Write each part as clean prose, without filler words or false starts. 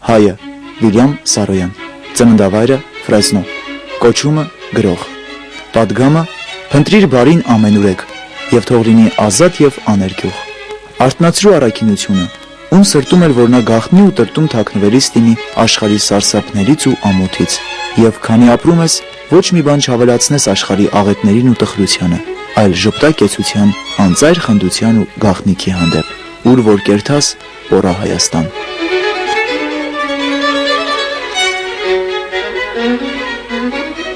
Հայը Վիլյամ Սարոյան, ծննդավայրը Ֆրեզնո, կոչումը գրող, պատգամը փնտրիր բարին ամենուրեք եւ թող լինի ազատ եւ աներկյուղ, արթնացրու առաքինությունը, ում սրտում էր, որ նա գաղտնի ու տրտում թաքնվելիս լինի աշխարհի սարսափներից ու ամոթից, եւ քանի ապրում ես, ոչ մի բան չավելացնես աշխարհի աղետներին ու տխրությանը, այլ ժպտա կեցության, անծայր խնդության ու գաղտնիքի հանդեպ, ուր որ կերթաս, պորա Հայաստան։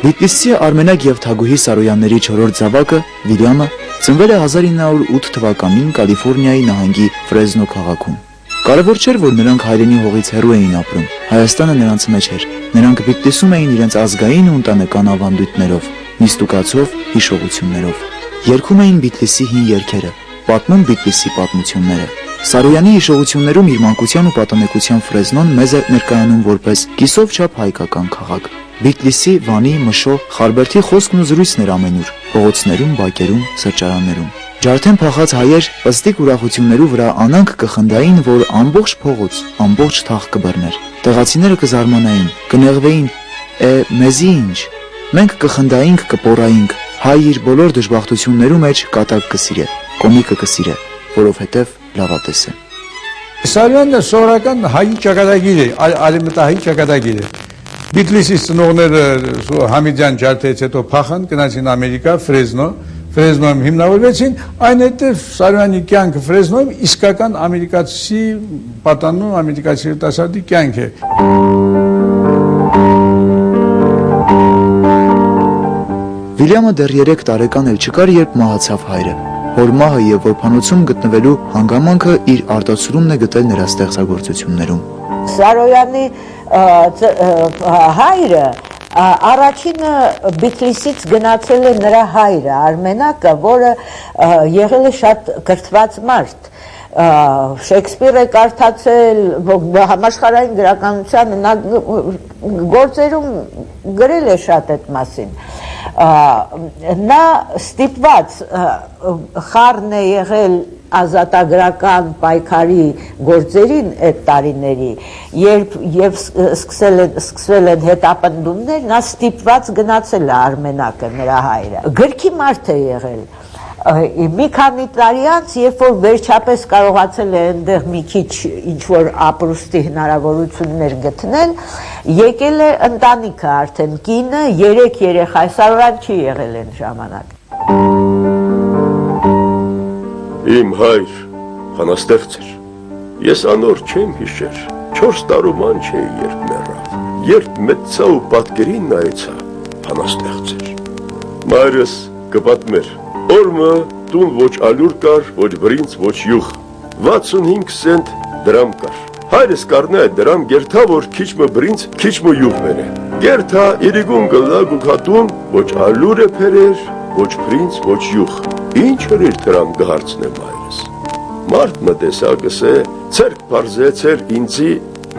Բիտլիսցի Արմենակ եւ Թագուհի Սարոյանների 4-րդ զավակը Վիլյամը ծնվել է 1908 թվականին Կալիֆոռնիայի նահանգի Ֆրեզնո քաղաքում։ Կարևոր չէր, որ նրանք հայրենի հողից հեռու էին ապրում, Հայաստանը նրանց մեջ էր, նրանք Բիտլիսում էին իրենց ազգային ու ընտանեկան ավանդույթներով, նիստուկացով, հիշողություններով։ Երգում էին Բիտլիսի հին երգերը, պատմում Բիտլիսի պատմությունները։ Սարոյանի հիշողություններում իր մանկության ու պատանեկության Ֆրեզնոն մեզ է ներկայանում որպես կիսով չափ հայկական քաղաք։ Բիտլիսի, Վանի, Մշո, Խարբերդի խոսքն ու զրույցն էր ամենուր, փողոցներում, բակերում, սրճարաններում։ Ջարդեն փախած հայեր պստիկ ուրախություններու վրա անանք կխնդային, որ ամբողջ փողոց, ամբողջ թաղ կբռներ։ Տեղացիները կզարմանային, կնեղվեին, մեզի ինչ։ Մենք կխնդայինք, կպորայինք, հայ իր բոլոր դժբախտություններու մեջ կատակ կսիրե, կոմիկը կսիրե, որովհետև լավատես է։ Սարոյանը սովորական հայի ճակատագիր է, արևմտահայի ճակատագիր է։ Բիտլիսի ծնողները Համիդյան ջարդից հետո փախան, գնացին Ամերիկա, Ֆրեզնոյում հիմնավորվեցին, այն հետև Սարոյանի կյանքը Ֆրեզնոյում իսկական ամերիկացի պատանու, ամերիկացի երիտասարդի կյանք է։ Վիլյամը դեռ 3 տարեկան էլ չկար, երբ մահացավ հայրը։ Հոր մահը եւ որբանոցում գտնվելու հանգամանքը իր արտացուրումն է գտել նրա ստեղծագործություններում։ Սարոյանի հայրը առաջինը Բիտլիսից գնացել է նրա հայրը Արմենակը, որը եղել է շատ կրթված մարդ, Շեքսպիր է կարդացել, համաշխարհային գրականության գործերում գրել է շատ այդ մասին։ Նա ստիպված խառն է եղել ազատագրական պայքարի գործերին այդ տարիների, երբ սկսվել են հետապնդումներ, նա ստիպված գնացել է Արմենակը նրա հայրը։ Գրքի մարդ է եղել։ Մի քանի տարի անց, երբ որ վերջապես կարողացել է այնտեղ մի քիչ ինչ-որ ապրուստի հնարավորություններ գտնել, եկել է ընտանիքը արդեն կինը, 3 երեխա, Սարոյան չի եղել այն ժամանակ։ Իմ հայր բանաստեղծ էր, ես անոր չեմ հիշեր, 4 տարուման չէի երբ մեռավ, երբ մեծա ու պատկերին նայեցա, բանաստեղծ էր։ Մայրս կպատմեր, օրմը տուն ոչ ալյուր կար, ոչ բրինց, ոչ յուղ, 65 սենտ դրամ կար։ Հայրս կարնա այդ դրամ գերթա, որ քիչմը բրինց, քիչմը յուղ մերը։ Գերթա իրիգուն գլակ ու կատուն, ոչ ալյուր է փերեր, ոչ բրինց, ոչ յուղ։ Ինչ էր դրամ գահարցնեմ հայրս։ Մարդ մտեսակս է, ցերկ պարզեցեր ինձի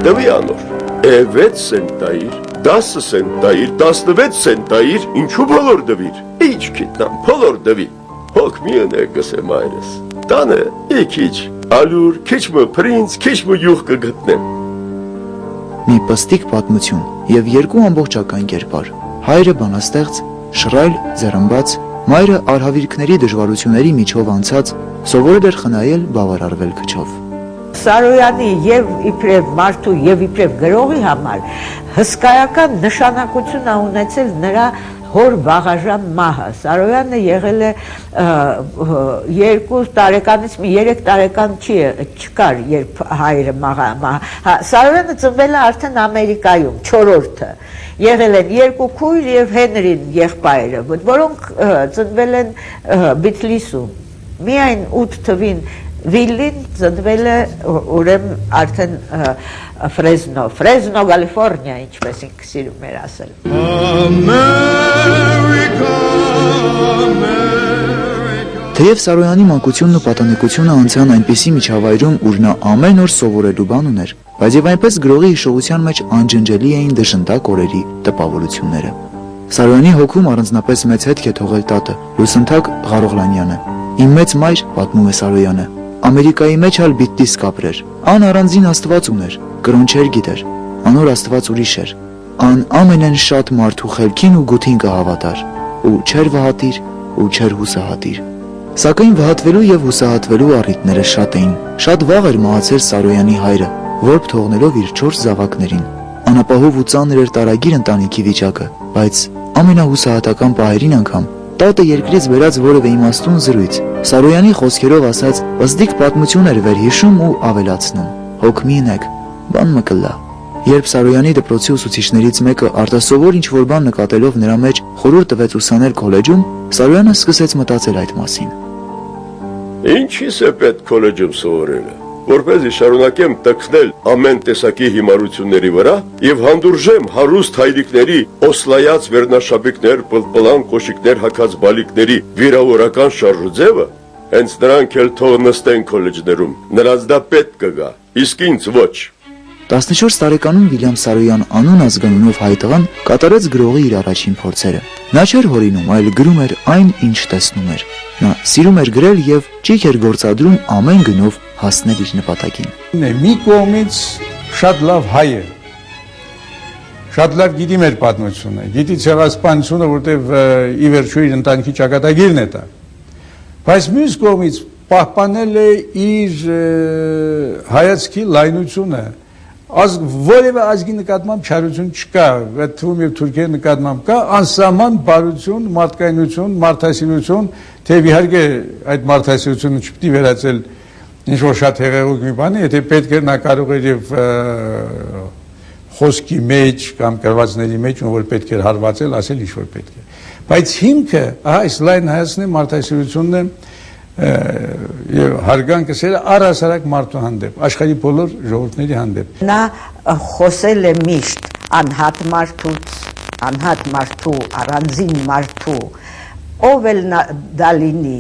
դվի անոր։ 6 սենտ տայիր, 10 սենտ տայիր, 16 սենտ տայիր, ինչու բոլոր դվիր։ Ինչ գիտնամ, բոլոր դվի։ Հոգ մի ընեկս եմ հայրս։ Տանը իքիչ, ալյուր, քիչմը բրինց, քիչմը յուղ կգտնեմ։ Մի պստիկ պատմություն եւ 2 ամբողջական կերպար։ Հայրը բանաստեղծ, շռայլ, ձեռնբաց, մայրը արհավիրքների դժվարությունների միջով անցած, սովորել էր խնայել, բավարարվել քչով։ Սարոյանի եւ իբրև մարդու եւ իբրև գրողի համար հսկայական նշանակություն է ունեցել նրա հոր վաղաժամ մահը։ Սարոյանը եղել է 2 տարեկանից մի 3 տարեկան չկար, երբ հայրը մահա։ Սարոյանը ծնվել է արդեն Ամերիկայում, 4-րդը։ Եղել են 2 քույր եւ Հենրին եղբայրը, որոնք ծնվել են Բիտլիսում։ Միայն 8 թվին Վիլին ծնվել է ուրեմն արդեն Ֆրեզնո, Կալիֆոռնիա, ինչպես ինքը սիրում էր ասել։ Թեև Սարոյանի մանկությունն ու պատանեկությունը անցան այնպիսի միջավայրում, ուր նա ամեն օր սովորելու բան ուներ, բայց եւ այնպես գրողի հիշողության մեջ անջնջելի էին դժնդակ օրերի տպավորությունները։ Սարոյանի հոգում առանձնապես մեծ հետք է թողել տատը, Լուսնթակ Ղարողլանյանը։ Իմ մեծ մայր, պատմում է Սարոյանը, Ամերիկայի մեջ ալ Բիտլիս կապրեր, ան առանձին աստված ուներ, կրոն չեր գիտեր, անոր Աստված ուրիշ էր, ան ամենեն շատ մարդու խելքին ու գութին կհավատար, ու չեր վհատիր ու չեր հուսահատիր։ Սակայն վհատվելու եւ հուսահատվելու առիթները շատ էին։ Շատ վաղ էր մահացել Սարոյանի հայրը, որբ թողնելով իր 4 զավակներին։ Անապահով ու ծանր էր տարագիր ընտանիքի վիճակը, բայց ամենահուսահատական պահերին անգամ տատը երկրից վերած որևէ իմաստուն զրույց Սարոյանի խոսքերով ասած ըստիկ պատմություն էր վերհիշում ու ավելացնում։ Հոգ մի ունեք, բան մը կլա։ Երբ Սարոյանի դպրոցի ուսուցիչներից մեկը արտասովոր ինչ-որ բան նկատելով նրա մեջ խորհուրդ տվեց ուսանել քոլեջում, Սարոյանը սկսեց մտածել այդ մասին։ Ինչի՞ս է պետք քոլեջում սովորելը, որպեսզի շարունակեմ տքնել ամեն տեսակի հիմարությունների վրա եւ հանդուրժեմ հարուստ հայրիկների օսլայած վերնաշապիկներ, պլպլան կոշիկներ հագած բալիկների վիրավորական շարժուձևը, հենց նրանք էլ թող նստեն քոլեջներում, նրանց դա պետք կգա, իսկ ինձ ոչ։ 14 տարեկանում Վիլյամ Սարոյան անուն ազգանունով հայ տղան կատարեց գրողի իր առաջին փորձերը։ Նա չէր հորինում, այլ գրում էր այն, ինչ տեսնում էր։ Նա սիրում էր գրել եւ ճիգ էր գործադրում ամեն գնով հասնել իր նպատակին։ Մի կողմից շատ լավ հայ է։ Շատ լավ գիտի մեր պատմությունը, գիտի ցեղասպանությունը, որտեվ ի վերջո իր ընտանիքի ճակատագիրն է դա։ Բայց մյուս կողմից պահպանել է իր հայացքի լայնությունը։ Որևէ ազգի նկատմամբ չարություն չկա, այդ թվում եւ թուրքերի նկատմամբ կա անսահման բարություն, մարդկայնություն, մարդասիրություն, թեև իհարկե այդ մարդասիրությունը չպետք է վերածել ինչ-որ շատ հեղեղուկ մի բանի, եթե պետք է նա կարող էր եւ խոսքի մեջ կամ գրվածների մեջ որ պետք էր հարվածել, ասել ինչ-որ պետք է։ Բայց հիմքը, այս լայն հայացքն է, մարդասիրությունն է եւ հարգանքը սերը առհասարակ մարդու հանդեպ, աշխարհի բոլոր ժողովուրդների հանդեպ։ Նա խոսել է միշտ անհատ մարդու, առանձին մարդու, ով էլ դա լինի,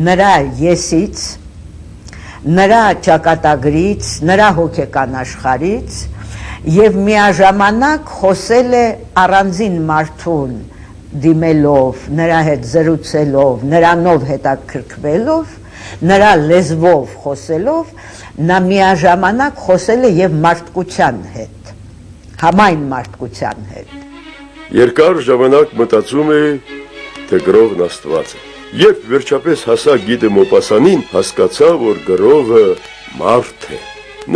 նրա եսից, նրա ճակատագրից, նրա հոգեկան աշխարհից եւ միաժամանակ խոսել է առանձին մարդուն դիմելով, նրա հետ զրուցելով, նրանով հետաքրքրվելով, նրա լեզվով խոսելով, նա միաժամանակ խոսել է եւ մարդկության հետ, համայն մարդկության հետ։ Երկար ժամանակ մտածում էի, թե գրողն Աստված է։ Երբ վերջապես հասա գիդը Մոպասանին, հասկացա, որ գրողը մարդ է։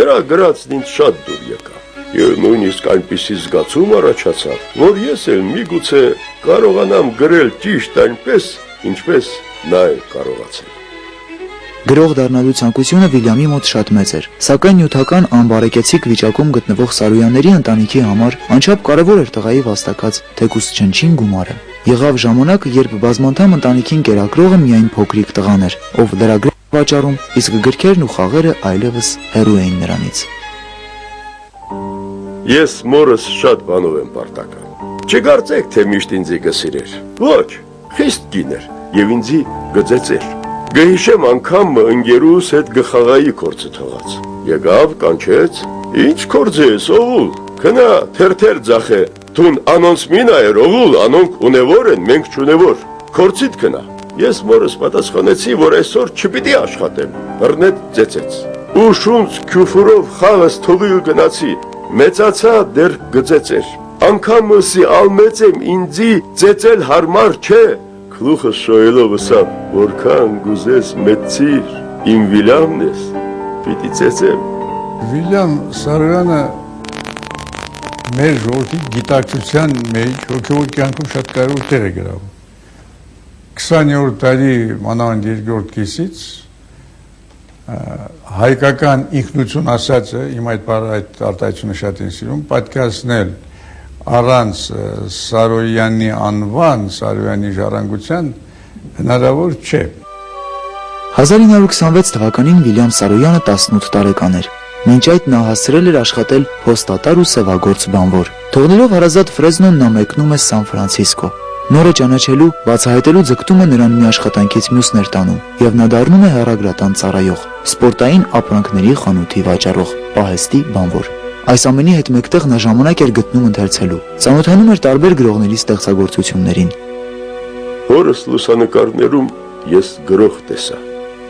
Նրա գրածն ինձ շատ դուր եկավ։ Եվ նույնիսկ այնպիսի զգացում առաջացավ, որ ես էլ միգուցե կարողանամ գրել ճիշտ այնպես, ինչպես նա է կարողացել։ Գրող դառնալու ցանկությունը Վիլյամի մոտ շատ մեծ էր, սակայն նյութական անբարեկեցիկ վիճակում գտնվող Սարոյանների ընտանիքի համար անչափ կարևոր էր տղայի վաստակած թեկուզ չնչին գումարը։ Եղավ ժամանակ, երբ բազմանդամ ընտանիքին կերակրողը միայն փոքրիկ տղան էր, ով լրագրող վաճառում, իսկ գրքերն ու խաղերը այլևս հեռու էին նրանից։ Ես մորս շատ բանով եմ պարտական։ Չգարցեք, թե միշտ ինձի կսիրեր։ Ոչ, խիստ կին էր եւ ինձի գծեցեր։ Գհիշեմ անգամ ընկերուս հետ գխաղայի կորցը թողած։ Եկավ, կանչեց. Ինչ կորձ ես, օղուլ, քնա, թերթեր ձախե, թուն անոնց մի նայր, օղուլ, անոնք ունևոր են, մենք չունևոր, կորցիդ քնա։ Ես մորս պատասխանեցի, որ այսօր չպիտի աշխատեմ, բռնետ ծեցեց։ Ու շունց քյուֆուրով խաղս թողի ու գնացի, մեծացա դեր գծեցեր։ Անգամ ըսի ալմեծ եմ ինձի ծեցել հարմար չէ, քլուխը շոյելով ըսավ, որքան գուզես մեծիր, իմ Վիլյամն ես, պիտի ծեցեմ։ Վիլյամ Սարոյանը մեր ժողովրդի գիտակցության մեջ հոգևոր կյանքում շատ կարևոր տեղ է գրավում։ 20-րդ դարի մանավանդ երկրորդ կեսից հայկական ինքնություն ասածը, իմ այդ արտահայտությունը շատ են սիրում, պատկասնել առանց Սարոյանի անվան, Սարոյանի ժառանգության հնարավոր չէ։ 1926 թվականին Վիլյամ Սարոյանը 18 տարեկան էր։ Մինչ այդ նա հասցրել էր աշխատել փոստատար ու սևագործ բանվոր։ Թողնելով հարազատ Ֆրեզնոն նա մեկնում է Սան Ֆրանցիսկո։ Նորը ճանաչելու, բացահայտելու ձգտումը նրան մի աշխատանքից մյուսն էր տանում, եւ նա դառնում է հեռագրատան ծառայող, սպորտային ապրանքների խանութի վաճառող, պահեստի բանվոր։ Այս ամենի հետ մեկտեղ նա ժամանակ էր գտնում ընթերցելու, ծանոթանում էր տարբեր գրողների ստեղծագործություններին։ Հորս լուսանկարներում ես գրող տեսա։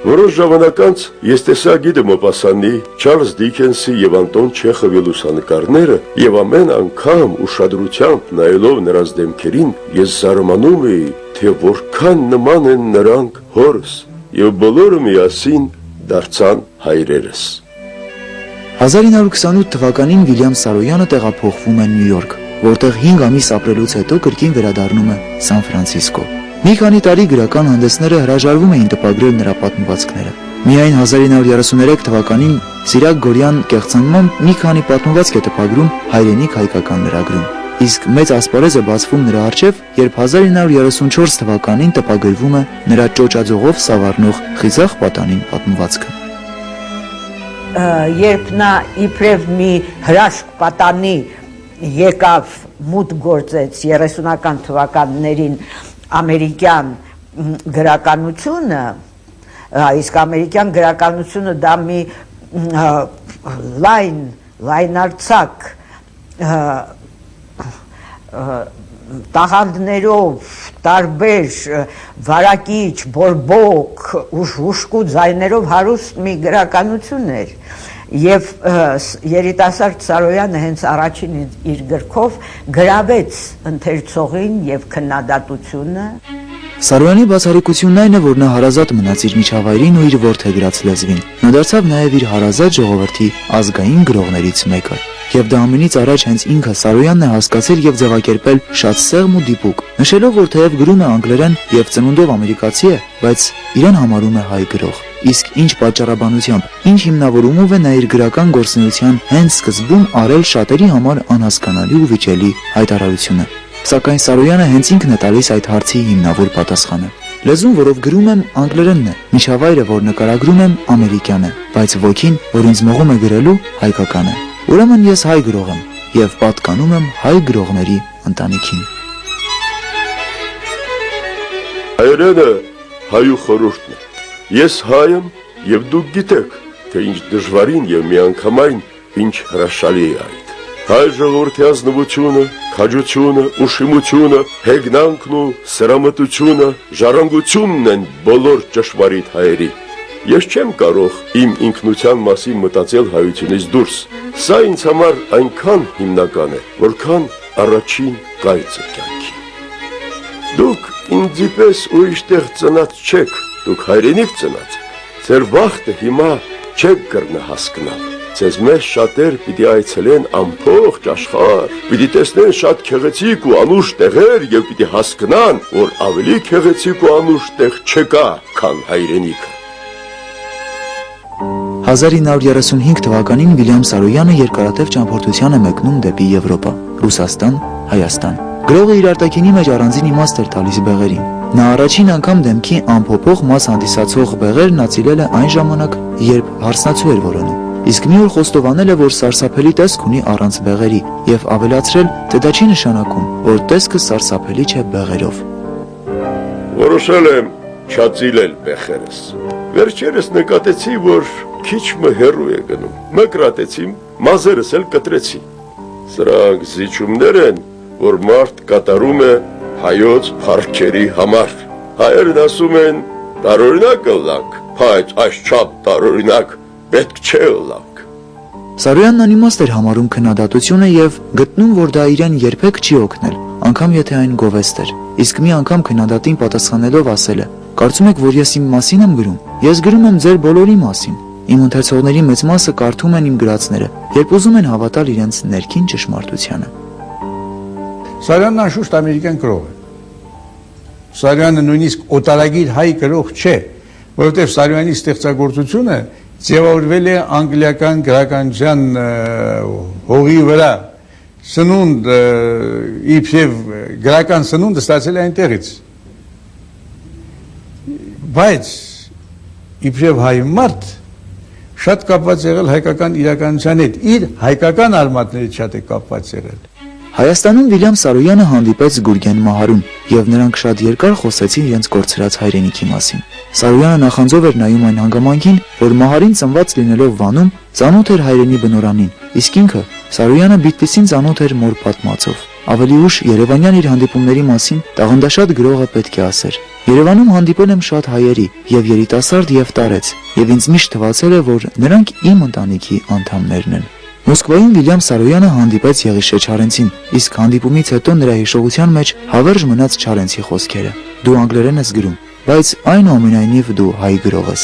Որոշ ժամանակ անց ես տեսա Գիդե Մոպասանի, Չարլզ Դիքենսի եւ Անտոն Չեխովի լուսանկարները եւ ամեն անգամ ուշադրությամբ նայելով նրանց դեմքերին ես զարմանում էի, թե որքան նման են նրանք հորս եւ բոլորը միասին դարձան հայրերս։ 1928 թվականին Վիլյամ Սարոյանը տեղափոխվում է Նյու Յորք, որտեղ 5 ամիս ապրելուց հետո կրկին վերադառնում է Սան Ֆրանցիսկո։ Մի քանի տարի գրական հանդեսները հրաժարվում էին տպագրել նրա պատմվածքները։ Միայն 1933 թվականին Սիրակ Գորյան կեղծանմամբ մի քանի պատմվածք է տպագրում հայրենիք հայկական լրագրում։ Իսկ մեծ ասպարեզ է բացվում նրա առջև, երբ 1934 թվականին տպագրվում է նրա ճոճաձողով սավառնող Խիզախ պատանին պատմվածքը։ Երբ նա իբրև մի հրաշք պատանի եկավ մուտք գործեց 30-ական թվականներին ամերիկյան գրականությունը, իսկ ամերիկյան գրականությունը դա մի լայնարձակ տաղանդներով, տարբեր վարակիչ, բորբոք, ուշկու ձայներով հարուստ մի գրականություն էր եւ երիտասարդ Սարոյանը հենց առաջին իր գրքով գրավեց ընթերցողին եւ քննադատությունը։ Սարոյանի բացառիկությունն այն է, որ նա հարազատ մնաց իր միջավայրին ու իր որդեգրած լեզվին։ Նա դարձավ նաև իր հարազատ ժողովրդի ազգային գրողներից մեկը։ Եվ դա ամենից առաջ հենց ինքը Սարոյանն է հասկացել եւ ձևակերպել շատ սեղմ ու դիպուկ, նշելով, որ թեև գրում է անգլերեն եւ ծնունդով ամերիկացի է, բայց իրեն համարում է հայ գրող։ Իսկ ինչ պատճառաբանությամբ, ինչ հիմնավորումով է նա իր գրական գործունեության հենց սկզբում արել շատերի համար անհասկանալի ու վիճելի հայտարարությունը։ Սակայն Սարոյանը հենց ինքն է տալիս այդ հարցի հիմնավոր պատասխանը։ Լեզուն, որով գրում եմ, անգլերենն է, միջավայրը, որ նկարագրում եմ, ամերիկյան է, բայց ոգին, որ ինձ մողում է գրելու, հայկական է։ Ուրեմն ես հայ գրող եմ եւ պատկանում եմ հայ գրողների ընտանիքին։ Հայրենը հայու խորհուրդն է։ Ես հայ եմ եւ դուք գիտեք, թե ինչ դժվարին եւ միանգամայն ինչ հրաշալի է այդ։ Հայ ժողովրդի ազնվությունը, քաջությունը, ուշիմությունը, հեգնանքն ու սրամտությունը, ժառանգությունն են բոլոր ճշմարիտ հայերի։ Ես չեմ կարող իմ ինքնության մասին մտածել հայությունից դուրս։ Սա ինձ համար այնքան հիմնական է, որքան առաջին կայծը կյանքի։ Դուք ինձիպես ուրիշտեղ ծնած չեք, դուք հայրենիք ծնած եք։ Ձեր վախտը հիմա չեք կրնա հասկանալ։ Ձեզ մեզ շատեր պիտի այցելեն ամբողջ աշխարհ, պիտի տեսնեն շատ քեղեցիկ ու անուշ տեղեր եւ պիտի հասկանան, որ ավելի քեղեցիկ ու անուշ տեղ չկա, քան հայրենիքը։ 1935 թվականին Վիլյամ Սարոյանը երկարատև ճամփորդության է մեկնում դեպի Եվրոպա, Ռուսաստան, Հայաստան։ Գրողը իր արտաքինի մեջ առանձին իմաստ էր տալիս բեղերին։ Նա առաջին անգամ դեմքի անփոփոխ մաս հանդիսացող բեղերն ածիլել է այն ժամանակ, երբ հարսնացու էր որոնում։ Իսկ մի օր խոստովանել է, որ սարսափելի տեսք ունի առանց բեղերի եւ ավելացրել, թե դա չի նշանակում, որ տեսքը սարսափելի չէ բեղերով։ Որոշել եմ չածիլել բեղերս։ Վերջերս նկատեցի, որ քիչ մը հեռու է գնում։ Մկրատեցի, մազերս էլ կտրեցի։ Սրանք զիջումներ են, որ մարդ կատարում է հայոց փառքերի համար։ Հայերն ասում են՝ տարօրինակ ըլլանք, բայց այսչափ տարօրինակ պետք չէ ըլլանք։ Սարոյանն անիմաստ էր համարում քննադատությունը եւ գտնում, որ դա իրեն երբեք չի օգնել, անգամ եթե այն գովեստ էր։ Իսկ մի անգամ քննադատին պատասխանելով ասել է. «Կարծում եք, որ ես իմ մասին եմ գրում։ Ես գրում եմ ձեր բոլորի մասին։ Իմ ընթերցողների մեծ մասը կարդում են իմ գրածները, երբ ուզում են հավատալ իրենց ներքին ճշմարտությանը»։ Սարյանն անշուշտ ամերիկյան գրող է։ Սարյանը նույնիսկ օտարագիր հայ գրող չէ, որովհետև Սարյանի ստեղծագործությունը ձևավորվել է անգլիական գրականության հողի վրա, սնունդ իբրև գրական սնունդը ստացել է այնտեղից։ Բայց իբրև հայ մարդ շատ կապված եղել հայկական իրականության հետ, իր հայկական արմատներից շատ է կապված եղել։ Հայաստանում Վիլյամ Սարոյանը հանդիպեց Գուրգեն Մահարուն եւ նրանք շատ երկար խոսեցին իրենց կորցրած հայրենիքի մասին։ Սարոյանը նախանձով էր նայում այն հանգամանքին, որ Մահարին ծնված լինելով Վանում, ծանոթ էր հայրենի բնորանին, իսկ ինքը Սարոյանը Բիթլիսին ծանոթ էր մոր պատմածով։ Ավելի ուշ Երևանյան իր հանդիպումների մասին տաղանդաշատ գրողը պետք է ասեր. Երևանում հանդիպել եմ շատ հայերի, եւ երիտասարդ եւ տարեց, եւ ինձ միշտ թվացել է, որ նրանք իմ ընտանիքի անդամներն են։ Մոսկվայում Վիլյամ Սարոյանը հանդիպեց Եղիշե Չարենցին, իսկ հանդիպումից հետո նրա հիշողության մեջ հավերժ մնաց Չարենցի խոսքերը. «Դու անգլերեն ես գրում, բայց այնուամենայնիվ դու հայ գրող ես»։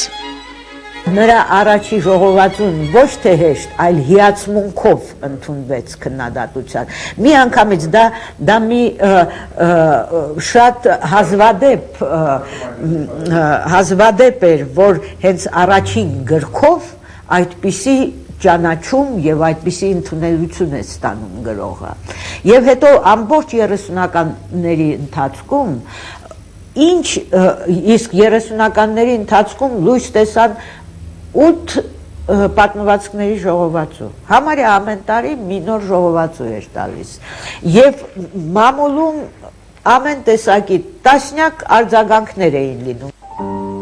Նրա առաջի ժողովածուն ոչ թե հեշտ, այլ հիացմունքով ընդունվեց քննադատության։ Մի անգամից դա մի շատ հազվադեպ էր, որ հենց առաջին գրքով այդպիսի ճանաչում եւ այդպիսի ընդունելություն է ստանում գրողը։ Եվ հետո ամբողջ 30-ականների ընթացքում իսկ 30-ականների ընթացքում լույս տեսան 8 պատմվածքների ժողովածու, համարյա ամեն տարի մի նոր ժողովածու էր տալիս եւ մամուլում ամեն տեսակի տասնյակ արձագանքներ էին լինում։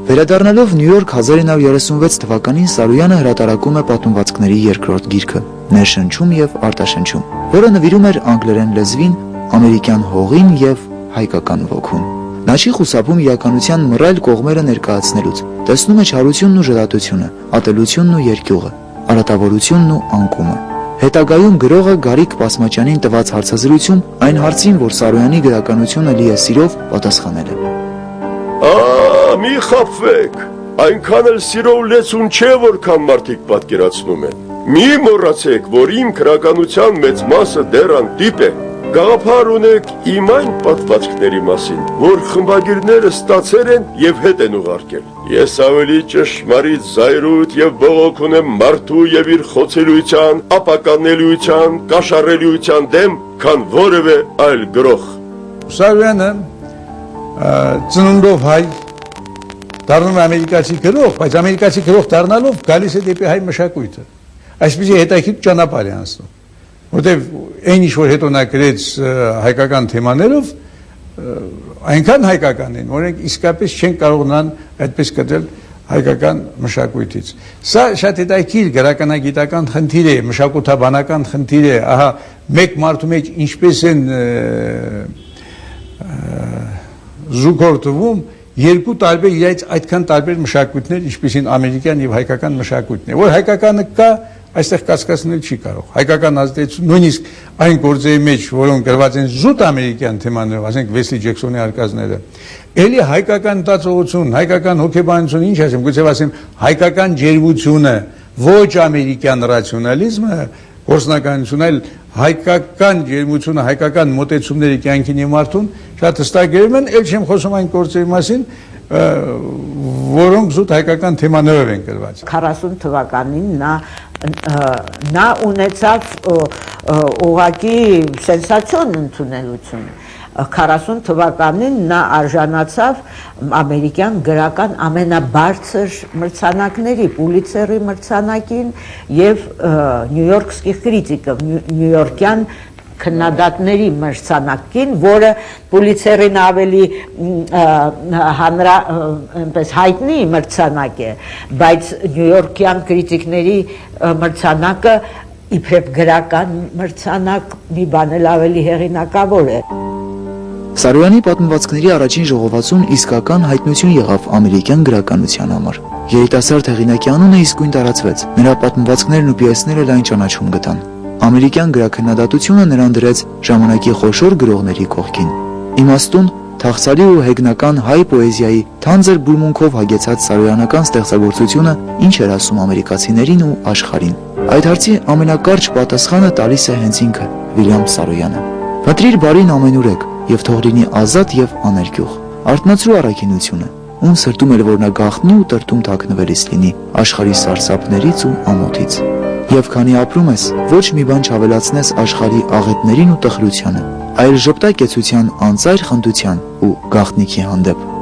Վերադառնալով Նյու Յորք 1936 թվականին Սարոյանը հրատարակում է պատմվածքների երկրորդ գիրքը՝ «Ներշնչում եւ արտաշնչում», որը նվիրում էր անգլերեն լեզվին, ամերիկյան հողին եւ հայկական ոգուն։ Նա չի խուսափում իրականության մռայլ կողմերը ներկայացնելուց, տեսնում է չարությունն ու ժլատությունը, ատելությունն ու երկյուղը, արատավորությունն ու անկումը։ Հետագայում գրողը Գարիկ Պասմաճյանին տված հարցազրույցում այն հարցին, որ Սարոյանի գրականությունը լի է սիրով, պատասխանել է. Մի խաբվեք, այնքան էլ սիրով լեցուն չէ, որքան մարդիկ պատկերացնում են։ Մի մոռացեք, որ իմ գրականության մեծ մասը դեռ անտիպ է։ Գաղափար ունեք իմ այն պատմվածքների մասին, որ խմբագիրները ստացել են եւ հետ են ուղարկել։ Ես ավելի ճշմարիտ զայրույթ եւ բողոք ունեմ մարդու եւ իր խոցելիության, ապականելիության, կաշառելիության դեմ, քան որևէ այլ գրող։ Սարոյանը ծնունդով հայ դառնում է ամերիկացի գրող, բայց ամերիկացի գրող դառնալով գալիս է դեպի հայ մշակույթը։ Այսպեսի հետաքրքիր ճանապարհ է անցնում, որտեղ այն ինչ որ հետո նա գրեց հայկական թեմաներով այնքան հայկական են, որ իսկապես չեն կարող նրան այդպես կտրել հայկական մշակույթից։ Սա շատ հետաքրքիր գրականագիտական խնդիր է, մշակութաբանական խնդիր է, ահա մեկ մարդու մեջ ինչպես են զուգորդվում երկու տարբեր իրայց այդքան տարբեր մշակույթներ, ինչպիսին ամերիկյան եւ հայկական մշակույթն է, որ հայկականը կա, այստեղ կասկածնել չի կարող։ Հայկական ազդեցություն նույնիսկ այն գործերի մեջ, որոնք գրված են զուտ ամերիկյան թեմաներով, ասենք Վեսլի Ջեքսոնի արկածները, էլի հայկական մտածողություն, հայկական հոգեբանություն, ինչ ասեմ, գուցե ասեմ հայկական ջերմությունը, ոչ ամերիկյան ռացիոնալիզմը, գործնականություն, այլ հայկական ջերմությունը, հայկական մոտեցումների կյանքին եւ մարդուն շատ հստակ գրում են, ել չեմ խոսում այն գործերի մասին, որոնք զուտ հայկական թեմաներով են գրված։ 40 թվականին նա ունեցավ ուղղակի սենսացիոն ընդունելություն։ 40 թվականին նա արժանացավ ամերիկյան գրական ամենաբարձր մրցանակների, Պուլիցերի մրցանակին եւ Նյու-Յորքսկի քրիտիկը, նյույորքյան քննադատների մրցանակին, որը Պուլիցերին ավելի այնպես հայտնի մրցանակ է, բայց նյույորքյան քրիտիկների մրցանակը իբրև գրական մրցանակ մի բան էլ ավելի հեղինակավոր է։ Սարոյանի պատմվածքների առաջին ժողովածուն իսկական հայտնություն եղավ ամերիկյան գրականության համար։ Երիտասարդ հեղինակի անունը իսկույն տարածվեց, նրա պատմվածքներն ու պիեսները լայն ճանաչում գտան։ Ամերիկյան գրաքննադատությունը նրան դրեց ժամանակի խոշոր գրողների կողքին։ Իմաստուն, թախծալի ու հեգնական հայ պոեզիայի թանձր բուրմունքով հագեցած սարոյանական ստեղծագործությունը ինչ էր ասում ամերիկացիներին ու աշխարհին։ Այդ հարցի ամենակարճ պատասխանը տալիս է հենց ինքը՝ Վիլյամ Սարոյանը։ Մտրիր բարին ամենուրեք եւ թող լինի ազատ եւ աներկյուղ, արթնացրու առաքինությունը, ուն սրտում էլ որ նա գաղտնի ու տրտում թաքնվելիս լինի աշխարհի սարսափներից ու ամոթից։ Եվ քանի ապրում ես, ոչ մի բան չավելացնես աշխարհի աղետներին ու տխրությանը, այլ ժպտա կեցության անծայր խնդության ու գաղտնիքի հանդեպ։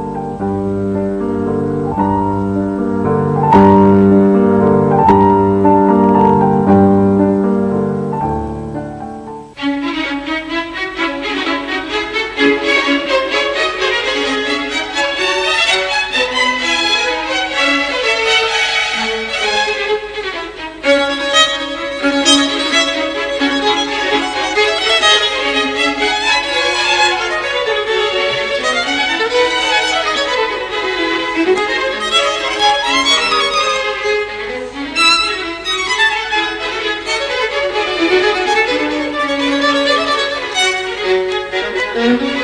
Thank you.